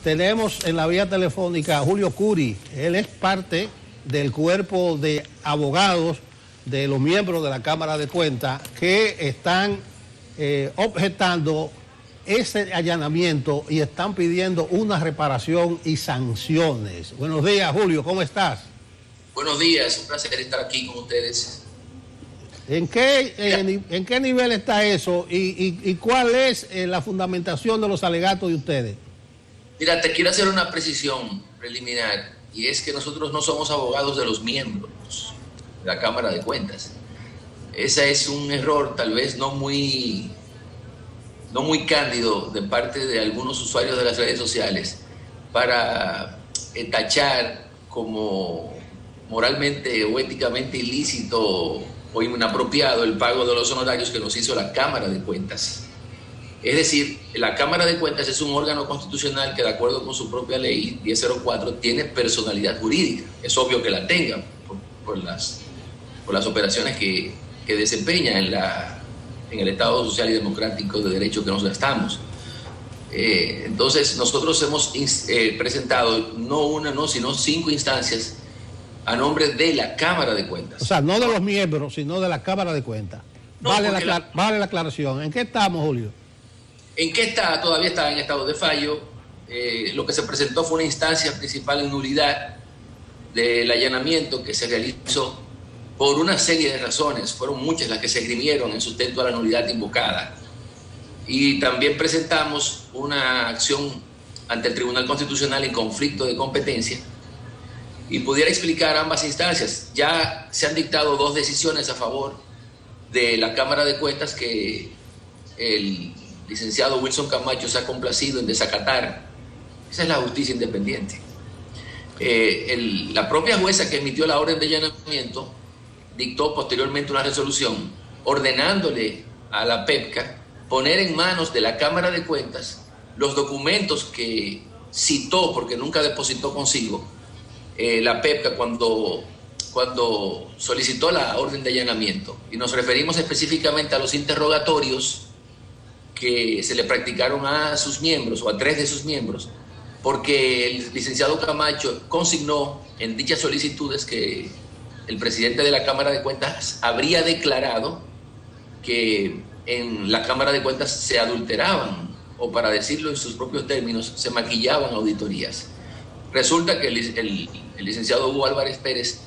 tenemos en la vía telefónica a Julio Curi. Él es parte del cuerpo de abogados de los miembros de la Cámara de Cuentas que están objetando ese allanamiento y están pidiendo una reparación y sanciones. Buenos días, Julio, ¿cómo estás? Buenos días, un placer estar aquí con ustedes. ¿En qué nivel está eso y cuál es la fundamentación de los alegatos de ustedes? Mira, te quiero hacer una precisión preliminar, y es que nosotros no somos abogados de los miembros de la Cámara de Cuentas. Ese es un error tal vez no muy cándido de parte de algunos usuarios de las redes sociales para tachar como moralmente o éticamente ilícito o inapropiado el pago de los honorarios que nos hizo la Cámara de Cuentas. Es decir, la Cámara de Cuentas es un órgano constitucional que, de acuerdo con su propia ley 1004, tiene personalidad jurídica. Es obvio que la tenga por las operaciones que desempeña en el Estado social y democrático de derecho que nos gastamos. Entonces, nosotros hemos presentado no una, no, sino 5 instancias a nombre de la Cámara de Cuentas. O sea, no de los miembros, sino de la Cámara de Cuentas. No, vale la aclaración. ¿En qué estamos, Julio? ¿En qué está? Todavía está en estado de fallo. Lo que se presentó fue una instancia principal en nulidad del allanamiento que se realizó por una serie de razones. Fueron muchas las que se esgrimieron en sustento a la nulidad invocada. Y también presentamos una acción ante el Tribunal Constitucional en conflicto de competencia. Y pudiera explicar ambas instancias. Ya se han dictado 2 decisiones a favor de la Cámara de Cuentas que el licenciado Wilson Camacho se ha complacido en desacatar. Esa es la justicia independiente. La propia jueza que emitió la orden de allanamiento dictó posteriormente una resolución ordenándole a la PEPCA poner en manos de la Cámara de Cuentas los documentos que citó, porque nunca depositó consigo, la PEPCA cuando solicitó la orden de allanamiento. Y nos referimos específicamente a los interrogatorios que se le practicaron a sus miembros, o a 3 de sus miembros, porque el licenciado Camacho consignó en dichas solicitudes que el presidente de la Cámara de Cuentas habría declarado que en la Cámara de Cuentas se adulteraban, o para decirlo en sus propios términos, se maquillaban auditorías. Resulta que el licenciado Hugo Álvarez Pérez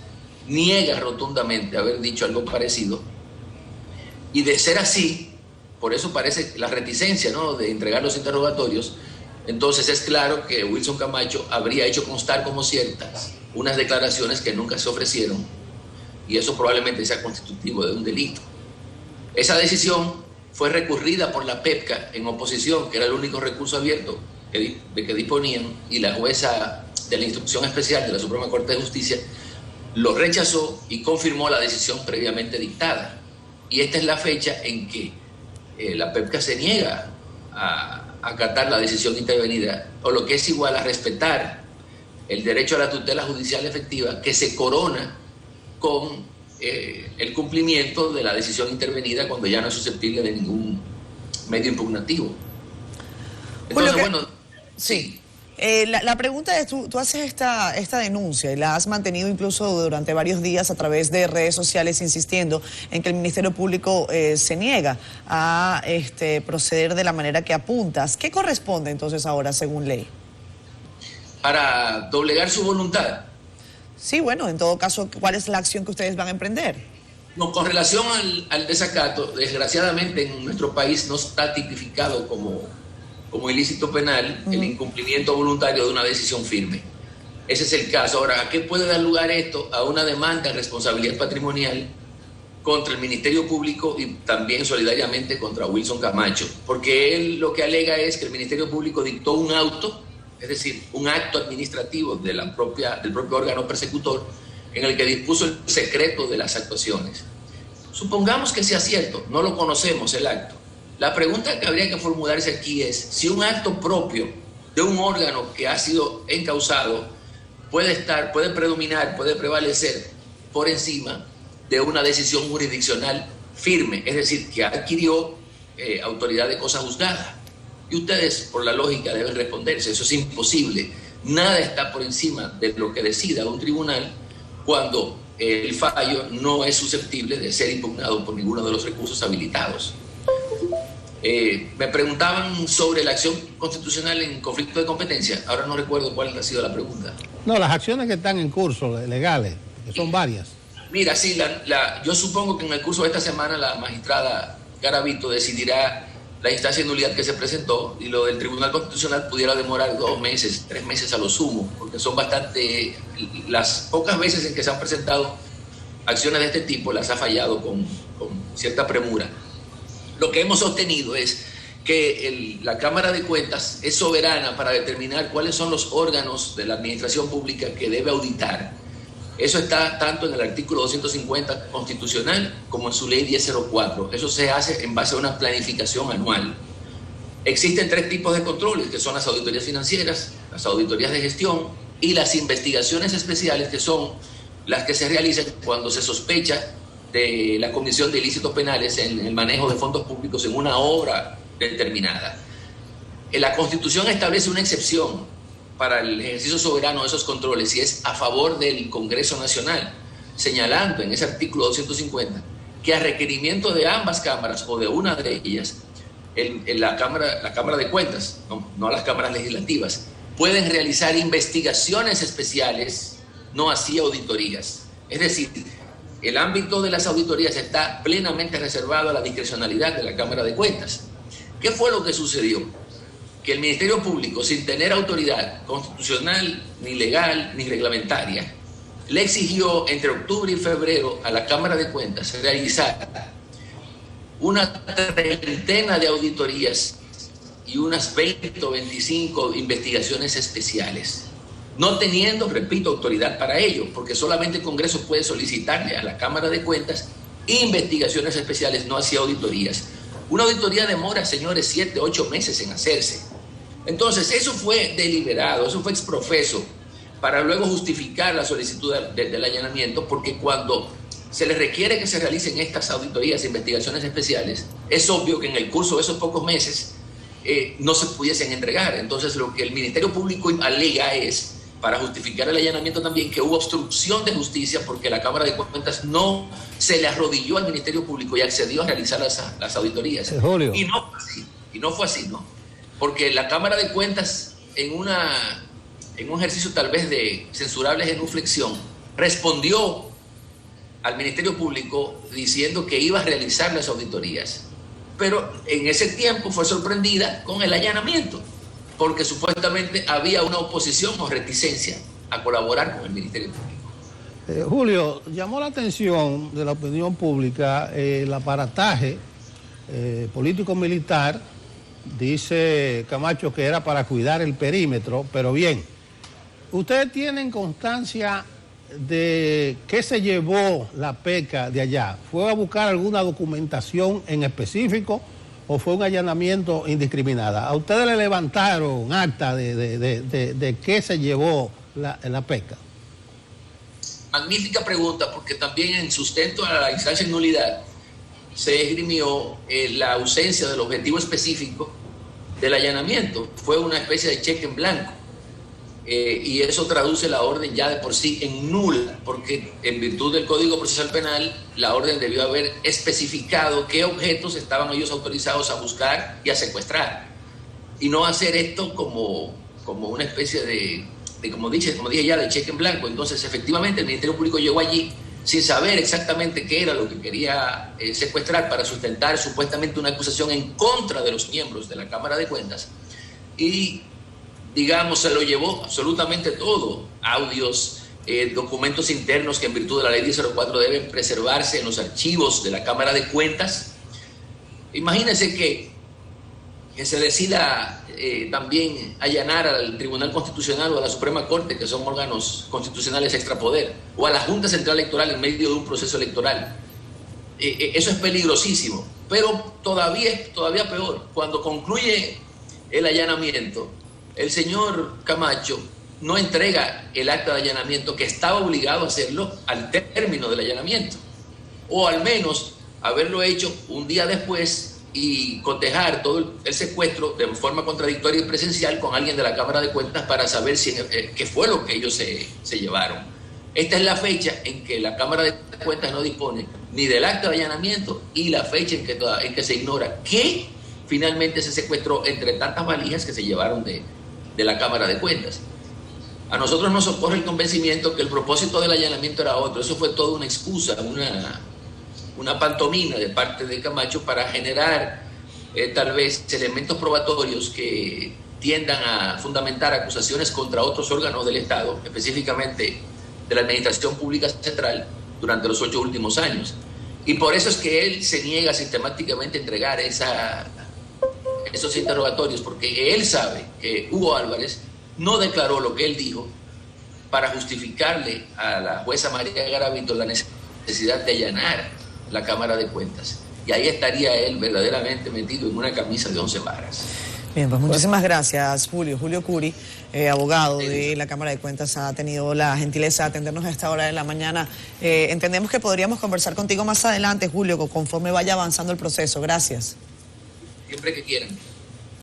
niega rotundamente haber dicho algo parecido, y de ser así, por eso parece la reticencia, ¿no?, de entregar los interrogatorios. Entonces es claro que Wilson Camacho habría hecho constar como ciertas unas declaraciones que nunca se ofrecieron, y eso probablemente sea constitutivo de un delito. Esa decisión fue recurrida por la PEPCA en oposición, que era el único recurso abierto de que disponían, y la jueza de la Instrucción Especial de la Suprema Corte de Justicia lo rechazó y confirmó la decisión previamente dictada. Y esta es la fecha en que la PEPCA se niega a acatar la decisión intervenida, o lo que es igual a respetar el derecho a la tutela judicial efectiva, que se corona con el cumplimiento de la decisión intervenida cuando ya no es susceptible de ningún medio impugnativo. Entonces, bueno, sí. La pregunta es, tú haces esta denuncia y la has mantenido incluso durante varios días a través de redes sociales, insistiendo en que el Ministerio Público se niega a proceder de la manera que apuntas. ¿Qué corresponde entonces ahora según ley? Para doblegar su voluntad. Sí, bueno, en todo caso, ¿cuál es la acción que ustedes van a emprender? No, con relación al desacato, desgraciadamente en nuestro país no está tipificado como ilícito penal el incumplimiento voluntario de una decisión firme. Ese es el caso. Ahora, ¿a qué puede dar lugar esto? A una demanda de responsabilidad patrimonial contra el Ministerio Público y también solidariamente contra Wilson Camacho, porque él lo que alega es que el Ministerio Público dictó un auto, es decir, un acto administrativo del propio órgano persecutor, en el que dispuso el secreto de las actuaciones. Supongamos que sea cierto, no lo conocemos el acto. La pregunta que habría que formularse aquí es si un acto propio de un órgano que ha sido encausado puede predominar, puede prevalecer por encima de una decisión jurisdiccional firme, es decir, que adquirió autoridad de cosa juzgada. Y ustedes, por la lógica, deben responderse. Eso es imposible. Nada está por encima de lo que decida un tribunal cuando el fallo no es susceptible de ser impugnado por ninguno de los recursos habilitados. Me preguntaban sobre la acción constitucional en conflicto de competencia. Ahora no recuerdo cuál ha sido la pregunta. No, las acciones que están en curso, legales, que son varias. Mira, sí, yo supongo que en el curso de esta semana la magistrada Garavito decidirá la instancia de nulidad que se presentó, y lo del Tribunal Constitucional pudiera demorar 2 meses, 3 meses a lo sumo, porque son bastante, las pocas veces en que se han presentado acciones de este tipo las ha fallado con cierta premura. Lo que hemos sostenido es que la Cámara de Cuentas es soberana para determinar cuáles son los órganos de la administración pública que debe auditar. Eso está tanto en el artículo 250 constitucional como en su ley 1004. Eso se hace en base a una planificación anual. Existen 3 tipos de controles, que son las auditorías financieras, las auditorías de gestión y las investigaciones especiales, que son las que se realizan cuando se sospecha de la comisión de ilícitos penales en el manejo de fondos públicos en una obra determinada. La Constitución establece una excepción para el ejercicio soberano de esos controles, y es a favor del Congreso Nacional, señalando en ese artículo 250 que a requerimiento de ambas cámaras o de una de ellas, la Cámara de Cuentas, no las cámaras legislativas, pueden realizar investigaciones especiales, no así auditorías. Es decir, el ámbito de las auditorías está plenamente reservado a la discrecionalidad de la Cámara de Cuentas. ¿Qué fue lo que sucedió? Que el Ministerio Público, sin tener autoridad constitucional, ni legal, ni reglamentaria, le exigió entre octubre y febrero a la Cámara de Cuentas realizar una treintena de auditorías y unas 20 o 25 investigaciones especiales, no teniendo, repito, autoridad para ello, porque solamente el Congreso puede solicitarle a la Cámara de Cuentas investigaciones especiales, no así auditorías. Una auditoría demora, señores, 7, 8 meses en hacerse. Entonces, eso fue deliberado, eso fue exprofeso, para luego justificar la solicitud del allanamiento, porque cuando se le requiere que se realicen estas auditorías e investigaciones especiales, es obvio que en el curso de esos pocos meses no se pudiesen entregar. Entonces, lo que el Ministerio Público alega es, para justificar el allanamiento también, que hubo obstrucción de justicia porque la Cámara de Cuentas no se le arrodilló al Ministerio Público y accedió a realizar las auditorías. Julio. Y no fue así, ¿no? Porque la Cámara de Cuentas, en un ejercicio tal vez de censurable genuflexión, respondió al Ministerio Público diciendo que iba a realizar las auditorías. Pero en ese tiempo fue sorprendida con el allanamiento, porque supuestamente había una oposición o reticencia a colaborar con el Ministerio Público. Julio, llamó la atención de la opinión pública el aparataje político-militar. Dice Camacho que era para cuidar el perímetro, pero bien, ¿ustedes tienen constancia de qué se llevó la PECA de allá? ¿Fue a buscar alguna documentación en específico o fue un allanamiento indiscriminado? ¿A ustedes le levantaron acta de qué se llevó la PECA? Magnífica pregunta, porque también en sustento a la instancia de nulidad se esgrimió la ausencia del objetivo específico del allanamiento. Fue una especie de cheque en blanco, y eso traduce la orden ya de por sí en nula, porque en virtud del Código Procesal Penal la orden debió haber especificado qué objetos estaban ellos autorizados a buscar y a secuestrar, y no hacer esto como una especie de como dije ya, de cheque en blanco. Entonces, efectivamente, el Ministerio Público llegó allí sin saber exactamente qué era lo que quería secuestrar, para sustentar supuestamente una acusación en contra de los miembros de la Cámara de Cuentas, y, digamos, se lo llevó absolutamente todo: audios, documentos internos que en virtud de la ley 1004 deben preservarse en los archivos de la Cámara de Cuentas. Imagínense que se decida también allanar al Tribunal Constitucional o a la Suprema Corte, que son órganos constitucionales extrapoder, o a la Junta Central Electoral en medio de un proceso electoral. Eso es peligrosísimo, pero todavía peor, cuando concluye el allanamiento, el señor Camacho no entrega el acta de allanamiento, que estaba obligado a hacerlo al término del allanamiento, o al menos haberlo hecho un día después y cotejar todo el secuestro de forma contradictoria y presencial con alguien de la Cámara de Cuentas para saber qué fue lo que ellos se llevaron. Esta es la fecha en que la Cámara de Cuentas no dispone ni del acta de allanamiento y la fecha en que se ignora qué finalmente se secuestró entre tantas valijas que se llevaron de la Cámara de Cuentas. A nosotros nos ocurre el convencimiento que el propósito del allanamiento era otro. Eso fue toda una excusa, una pantomima de parte de Camacho para generar tal vez elementos probatorios que tiendan a fundamentar acusaciones contra otros órganos del Estado, específicamente de la Administración Pública Central, durante los 8 últimos años. Y por eso es que él se niega sistemáticamente a entregar esos interrogatorios, porque él sabe que Hugo Álvarez no declaró lo que él dijo para justificarle a la jueza María Garavito la necesidad de allanar la Cámara de Cuentas. Y ahí estaría él verdaderamente metido en una camisa de 11 varas. Bien, pues muchísimas gracias, Julio. Julio Curi, abogado de la Cámara de Cuentas, ha tenido la gentileza de atendernos a esta hora de la mañana. Entendemos que podríamos conversar contigo más adelante, Julio, conforme vaya avanzando el proceso. Gracias. Siempre que quieran.